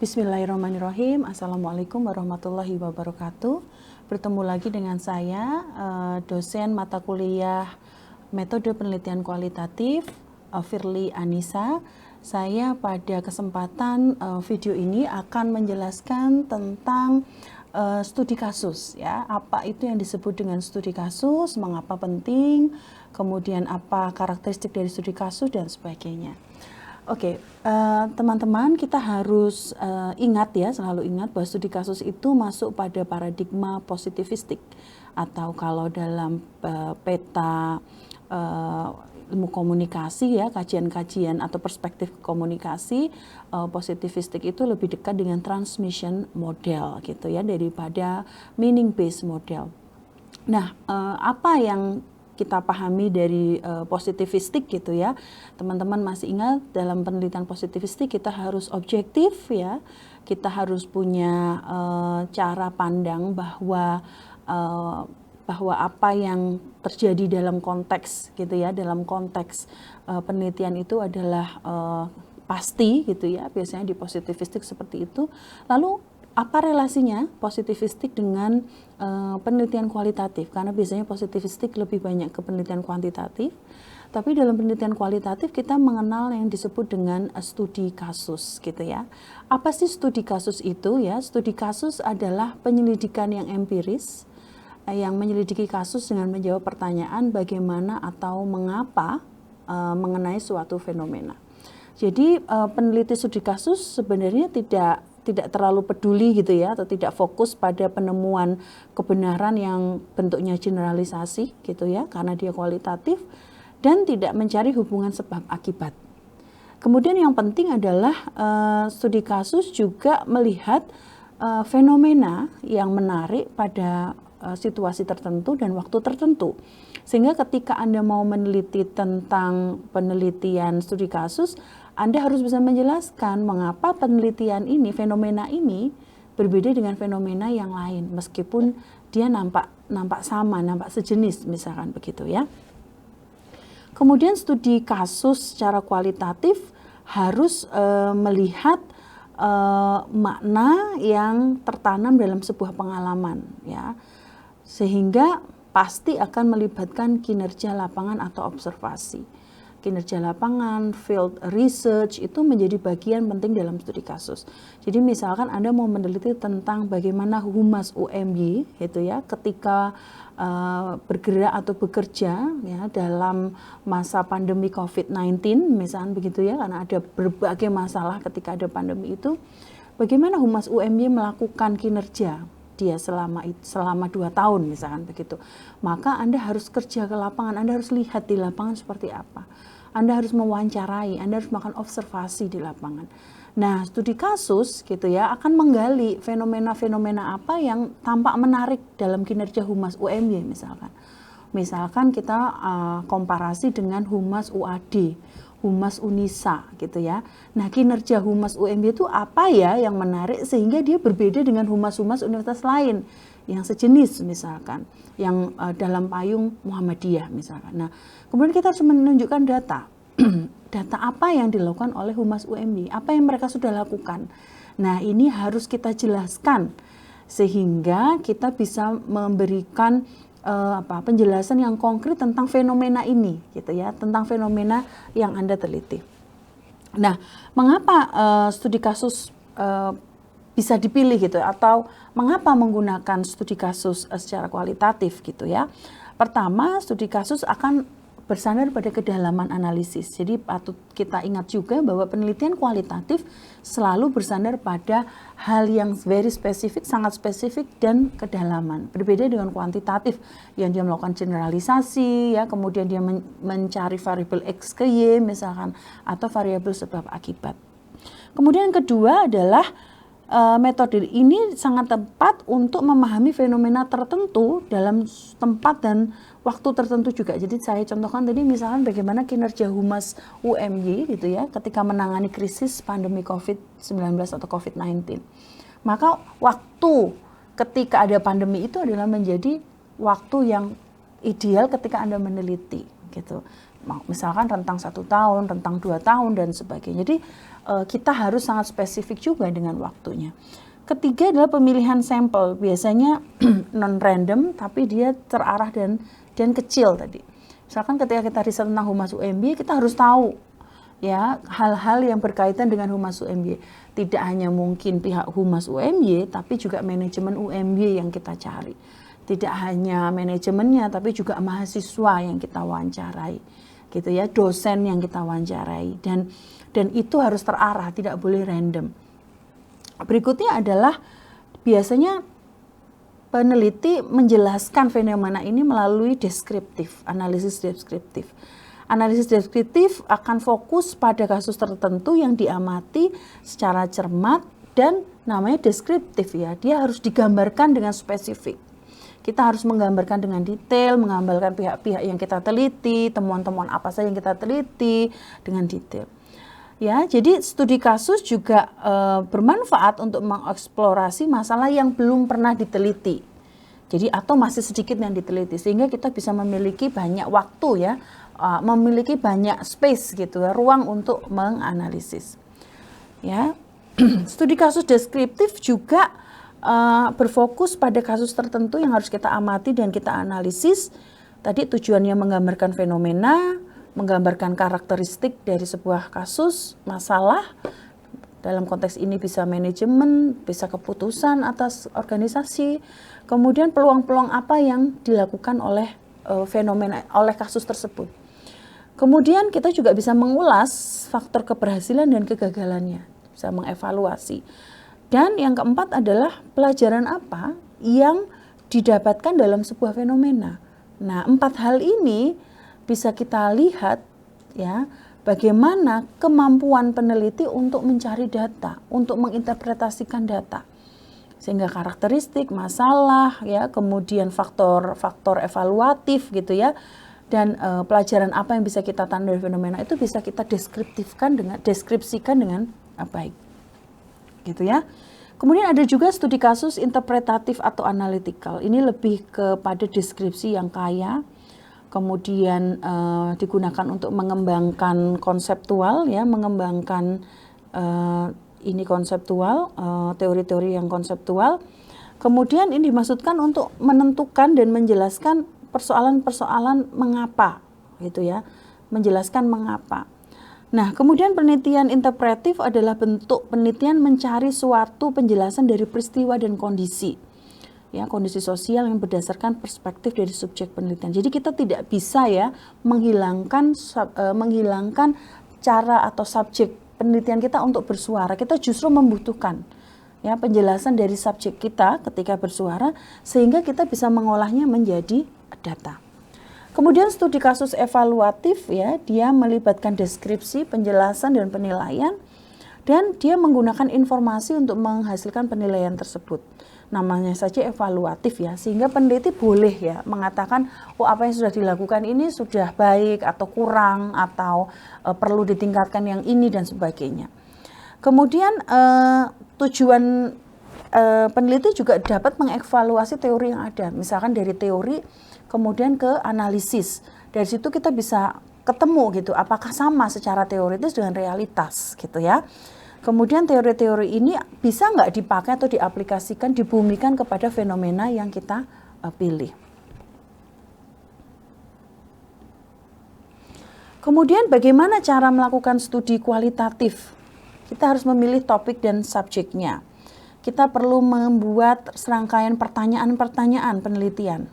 Bismillahirrahmanirrahim. Assalamualaikum warahmatullahi wabarakatuh. Bertemu lagi dengan saya, dosen mata kuliah Metode Penelitian Kualitatif, Firly Anissa. Saya pada kesempatan video ini akan menjelaskan tentang studi kasus, ya. Apa itu yang disebut dengan studi kasus, mengapa penting, kemudian apa karakteristik dari studi kasus dan sebagainya. Oke, teman-teman, kita harus ingat ya, selalu ingat bahwa studi kasus itu masuk pada paradigma positivistik, atau kalau dalam peta ilmu komunikasi ya, kajian-kajian atau perspektif komunikasi, positivistik itu lebih dekat dengan transmission model gitu ya, daripada meaning based model. Nah, apa yang kita pahami dari positivistik gitu ya, teman-teman masih ingat dalam penelitian positivistik kita harus objektif ya, kita harus punya cara pandang bahwa apa yang terjadi dalam konteks gitu ya, dalam konteks penelitian itu adalah pasti gitu ya, biasanya di positivistik seperti itu. Lalu apa relasinya positivistik dengan penelitian kualitatif? Karena biasanya positivistik lebih banyak ke penelitian kuantitatif, tapi dalam penelitian kualitatif kita mengenal yang disebut dengan studi kasus gitu ya. Apa sih studi kasus itu ya? Studi kasus adalah penyelidikan yang empiris, yang menyelidiki kasus dengan menjawab pertanyaan bagaimana atau mengapa mengenai suatu fenomena. Jadi peneliti studi kasus sebenarnya tidak terlalu peduli gitu ya, atau tidak fokus pada penemuan kebenaran yang bentuknya generalisasi gitu ya, karena dia kualitatif, dan tidak mencari hubungan sebab akibat. Kemudian yang penting adalah studi kasus juga melihat fenomena yang menarik pada situasi tertentu dan waktu tertentu. Sehingga ketika Anda mau meneliti tentang penelitian studi kasus, Anda harus bisa menjelaskan mengapa penelitian ini, fenomena ini berbeda dengan fenomena yang lain, meskipun dia nampak sama, nampak sejenis misalkan begitu ya. Kemudian studi kasus secara kualitatif harus melihat makna yang tertanam dalam sebuah pengalaman ya, sehingga pasti akan melibatkan kinerja lapangan atau observasi. Kinerja lapangan, field research itu menjadi bagian penting dalam studi kasus. Jadi misalkan Anda mau meneliti tentang bagaimana humas UMY gitu ya, ketika bergerak atau bekerja ya dalam masa pandemi COVID-19 misalkan begitu ya, karena ada berbagai masalah ketika ada pandemi itu, bagaimana humas UMY melakukan kinerja dia selama 2 tahun misalkan begitu. Maka Anda harus kerja ke lapangan, Anda harus lihat di lapangan seperti apa. Anda harus mewawancarai, Anda harus melakukan observasi di lapangan. Nah, studi kasus gitu ya akan menggali fenomena-fenomena apa yang tampak menarik dalam kinerja humas UMY misalkan. Misalkan kita komparasi dengan humas UAD, humas Unisa gitu ya. Nah, kinerja humas UMY itu apa ya yang menarik sehingga dia berbeda dengan humas-humas universitas lain yang sejenis misalkan, yang dalam payung Muhammadiyah misalkan. Nah, kemudian kita harus menunjukkan data. Data apa yang dilakukan oleh humas UMY, apa yang mereka sudah lakukan. Nah, ini harus kita jelaskan sehingga kita bisa memberikan penjelasan yang konkret tentang fenomena ini gitu ya, tentang fenomena yang Anda teliti. Nah, mengapa studi kasus bisa dipilih gitu, atau mengapa menggunakan studi kasus secara kualitatif gitu ya? Pertama, studi kasus akan bersandar pada kedalaman analisis. Jadi patut kita ingat juga bahwa penelitian kualitatif selalu bersandar pada hal yang very spesifik, sangat spesifik dan kedalaman. Berbeda dengan kuantitatif yang dia melakukan generalisasi ya, kemudian dia mencari variabel X ke Y misalkan, atau variabel sebab akibat. Kemudian yang kedua adalah metode ini sangat tepat untuk memahami fenomena tertentu dalam tempat dan waktu tertentu juga. Jadi saya contohkan tadi misalkan bagaimana kinerja humas UMY gitu ya ketika menangani krisis pandemi COVID-19 atau COVID-19. Maka waktu ketika ada pandemi itu adalah menjadi waktu yang ideal ketika Anda meneliti gitu. misalkan rentang 1 tahun, rentang 2 tahun dan sebagainya. Jadi kita harus sangat spesifik juga dengan waktunya. Ketiga adalah pemilihan sampel, biasanya non-random tapi dia terarah dan kecil tadi. Misalkan ketika kita riset tentang Humas UMY, kita harus tahu ya hal-hal yang berkaitan dengan Humas UMY. Tidak hanya mungkin pihak Humas UMY, tapi juga manajemen UMY yang kita cari. Tidak hanya manajemennya, tapi juga mahasiswa yang kita wawancarai, gitu ya, dosen yang kita wawancarai, dan itu harus terarah, tidak boleh random. Berikutnya adalah biasanya peneliti menjelaskan fenomena ini melalui deskriptif, analisis deskriptif. Analisis deskriptif akan fokus pada kasus tertentu yang diamati secara cermat dan namanya deskriptif ya. Dia harus digambarkan dengan spesifik. Kita harus menggambarkan dengan detail, menggambarkan pihak-pihak yang kita teliti, temuan-temuan apa saja yang kita teliti dengan detail. Ya, jadi studi kasus juga bermanfaat untuk mengeksplorasi masalah yang belum pernah diteliti. Jadi atau masih sedikit yang diteliti, sehingga kita bisa memiliki banyak waktu ya, memiliki banyak space gitu ya, ruang untuk menganalisis. Ya, studi kasus deskriptif juga berfokus pada kasus tertentu yang harus kita amati dan kita analisis. Tadi tujuannya menggambarkan fenomena, menggambarkan karakteristik dari sebuah kasus, masalah. Dalam konteks ini bisa manajemen, bisa keputusan atas organisasi. Kemudian peluang-peluang apa yang dilakukan oleh fenomena, oleh kasus tersebut. Kemudian kita juga bisa mengulas faktor keberhasilan dan kegagalannya, bisa mengevaluasi. Dan yang keempat adalah pelajaran apa yang didapatkan dalam sebuah fenomena. Nah, 4 hal ini bisa kita lihat ya, bagaimana kemampuan peneliti untuk mencari data, untuk menginterpretasikan data. Sehingga karakteristik, masalah ya, kemudian faktor evaluatif gitu ya. Dan pelajaran apa yang bisa kita tandai dari fenomena itu bisa kita deskripsikan dengan baik. Gitu ya. Kemudian ada juga studi kasus interpretatif atau analytical. Ini lebih kepada deskripsi yang kaya. Kemudian digunakan untuk mengembangkan konseptual ya, mengembangkan ini konseptual, teori-teori yang konseptual. Kemudian ini dimaksudkan untuk menentukan dan menjelaskan persoalan-persoalan mengapa gitu ya, menjelaskan mengapa. Nah, kemudian penelitian interpretif adalah bentuk penelitian mencari suatu penjelasan dari peristiwa dan kondisi. Ya, kondisi sosial yang berdasarkan perspektif dari subjek penelitian. Jadi kita tidak bisa ya menghilangkan cara atau subjek penelitian kita untuk bersuara. Kita justru membutuhkan ya penjelasan dari subjek kita ketika bersuara sehingga kita bisa mengolahnya menjadi data. Kemudian studi kasus evaluatif ya, dia melibatkan deskripsi, penjelasan dan penilaian, dan dia menggunakan informasi untuk menghasilkan penilaian tersebut. Namanya saja evaluatif ya, sehingga peneliti boleh ya mengatakan oh apa yang sudah dilakukan ini sudah baik atau kurang atau perlu ditingkatkan yang ini dan sebagainya. Kemudian tujuan peneliti juga dapat mengevaluasi teori yang ada, misalkan dari teori kemudian ke analisis. Dari situ kita bisa ketemu gitu apakah sama secara teoritis dengan realitas gitu ya. Kemudian teori-teori ini bisa nggak dipakai atau diaplikasikan, dibumikan kepada fenomena yang kita pilih. Kemudian bagaimana cara melakukan studi kualitatif? Kita harus memilih topik dan subjeknya. Kita perlu membuat serangkaian pertanyaan-pertanyaan penelitian.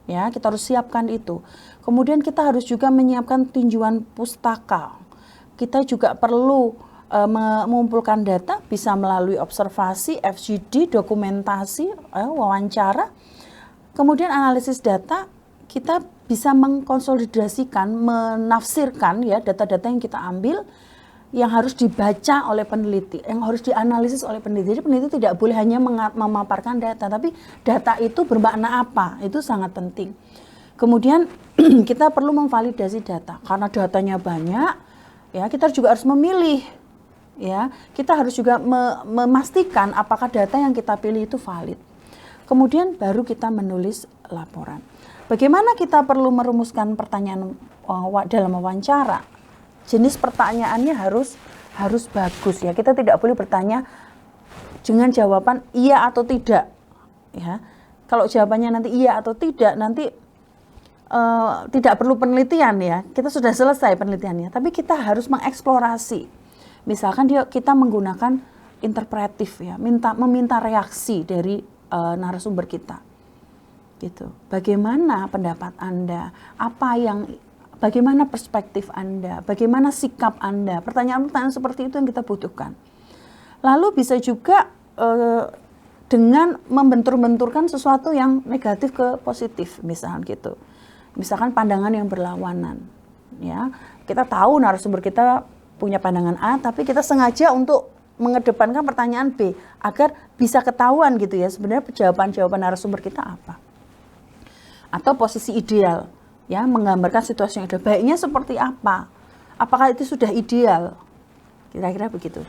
Ya, kita harus siapkan itu. Kemudian kita harus juga menyiapkan tinjauan pustaka. Kita juga perlu mengumpulkan data bisa melalui observasi, FGD, dokumentasi, wawancara. Kemudian analisis data, kita bisa mengkonsolidasikan, menafsirkan ya data-data yang kita ambil yang harus dibaca oleh peneliti, yang harus dianalisis oleh peneliti. Jadi peneliti tidak boleh hanya memaparkan data, tapi data itu bermakna apa, itu sangat penting. Kemudian kita perlu memvalidasi data, karena datanya banyak, ya kita juga harus memilih. Ya, kita harus juga memastikan apakah data yang kita pilih itu valid. Kemudian baru kita menulis laporan. Bagaimana kita perlu merumuskan pertanyaan dalam wawancara, jenis pertanyaannya harus bagus ya. Kita tidak boleh bertanya dengan jawaban iya atau tidak ya. Kalau jawabannya nanti iya atau tidak, nanti tidak perlu penelitian ya. Kita sudah selesai penelitiannya, tapi kita harus mengeksplorasi. Misalkan kita menggunakan interpretif ya, meminta reaksi dari narasumber kita. Gitu. Bagaimana pendapat Anda? Bagaimana perspektif Anda? Bagaimana sikap Anda? Pertanyaan-pertanyaan seperti itu yang kita butuhkan. Lalu bisa juga dengan membentur-benturkan sesuatu yang negatif ke positif, misalkan gitu. Misalkan pandangan yang berlawanan. Ya, kita tahu narasumber kita punya pandangan A, tapi kita sengaja untuk mengedepankan pertanyaan B agar bisa ketahuan gitu ya sebenarnya jawaban narasumber kita apa. Atau posisi ideal, ya, menggambarkan situasi yang ada. Baiknya seperti apa? Apakah itu sudah ideal? Kira-kira begitu.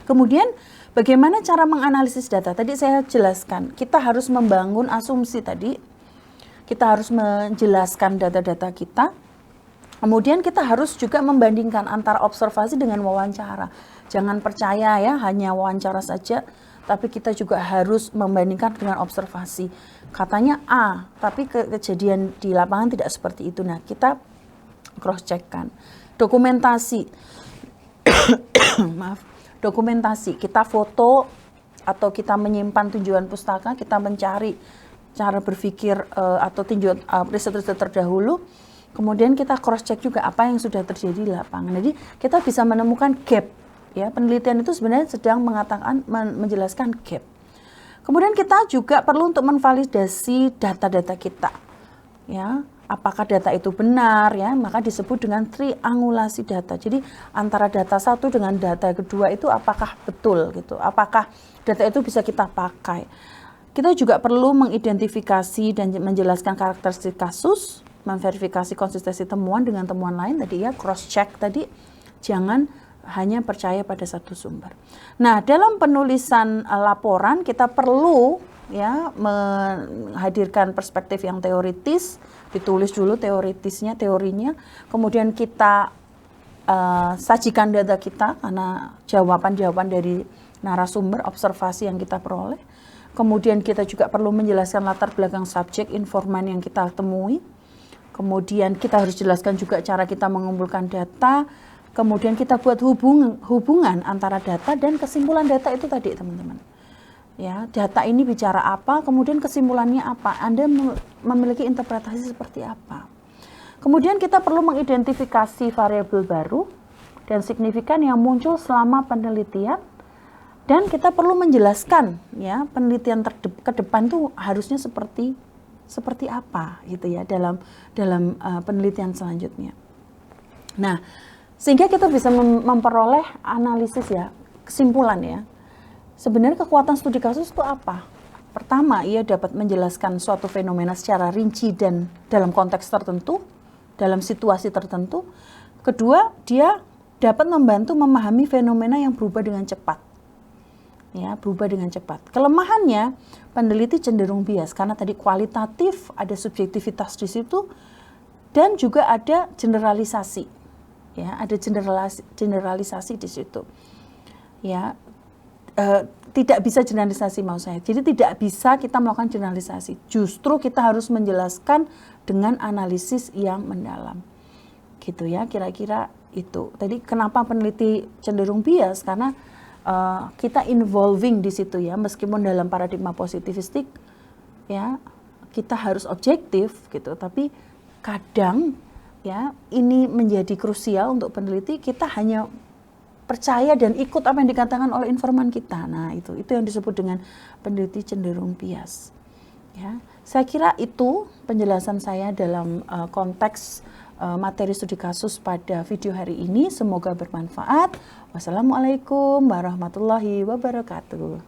Kemudian bagaimana cara menganalisis data? Tadi saya jelaskan, kita harus membangun asumsi tadi. Kita harus menjelaskan data-data kita. Kemudian kita harus juga membandingkan antara observasi dengan wawancara. Jangan percaya ya hanya wawancara saja, tapi kita juga harus membandingkan dengan observasi. Katanya A, tapi kejadian di lapangan tidak seperti itu. Nah, kita cross-check-kan. Dokumentasi. Maaf. Dokumentasi, kita foto atau kita menyimpan tinjauan pustaka, kita mencari cara berpikir atau tinjauan riset-riset terdahulu, kemudian kita cross check juga apa yang sudah terjadi di lapangan. Jadi kita bisa menemukan gap, ya, penelitian itu sebenarnya sedang menjelaskan gap. Kemudian kita juga perlu untuk menvalidasi data-data kita, ya. Apakah data itu benar ya, maka disebut dengan triangulasi data. Jadi antara data satu dengan data kedua itu apakah betul gitu, apakah data itu bisa kita pakai. Kita juga perlu mengidentifikasi dan menjelaskan karakteristik kasus, memverifikasi konsistensi temuan dengan temuan lain tadi ya, cross check tadi, jangan hanya percaya pada satu sumber. Nah, dalam penulisan laporan kita perlu ya menghadirkan perspektif yang teoritis, ditulis dulu teorinya, kemudian kita sajikan data kita karena jawaban-jawaban dari narasumber, observasi yang kita peroleh. Kemudian kita juga perlu menjelaskan latar belakang subjek, informan yang kita temui. Kemudian kita harus jelaskan juga cara kita mengumpulkan data. Kemudian kita buat hubungan antara data dan kesimpulan data itu tadi, teman-teman. Ya, data ini bicara apa, kemudian kesimpulannya apa, Anda memiliki interpretasi seperti apa. Kemudian kita perlu mengidentifikasi variabel baru dan signifikan yang muncul selama penelitian, dan kita perlu menjelaskan ya penelitian ke depan tuh harusnya seperti apa gitu ya dalam penelitian selanjutnya. Nah, sehingga kita bisa memperoleh analisis ya, kesimpulan ya. Sebenarnya kekuatan studi kasus itu apa? Pertama, ia dapat menjelaskan suatu fenomena secara rinci dan dalam konteks tertentu, dalam situasi tertentu. Kedua, dia dapat membantu memahami fenomena yang berubah dengan cepat. Ya, berubah dengan cepat. Kelemahannya, peneliti cenderung bias karena tadi kualitatif, ada subjektivitas di situ, dan juga ada generalisasi. Ya, ada generalisasi di situ. Ya, tidak bisa generalisasi mau saya. Jadi tidak bisa kita melakukan generalisasi. Justru kita harus menjelaskan dengan analisis yang mendalam. Gitu ya, kira-kira itu. Tadi kenapa peneliti cenderung bias? Karena kita involving di situ ya, meskipun dalam paradigma positivistik ya kita harus objektif gitu, tapi kadang ya ini menjadi krusial untuk peneliti, kita hanya percaya dan ikut apa yang dikatakan oleh informan kita. Nah, itu yang disebut dengan peneliti cenderung bias. Ya, saya kira itu penjelasan saya dalam konteks materi studi kasus pada video hari ini. Semoga bermanfaat. Wassalamualaikum warahmatullahi wabarakatuh.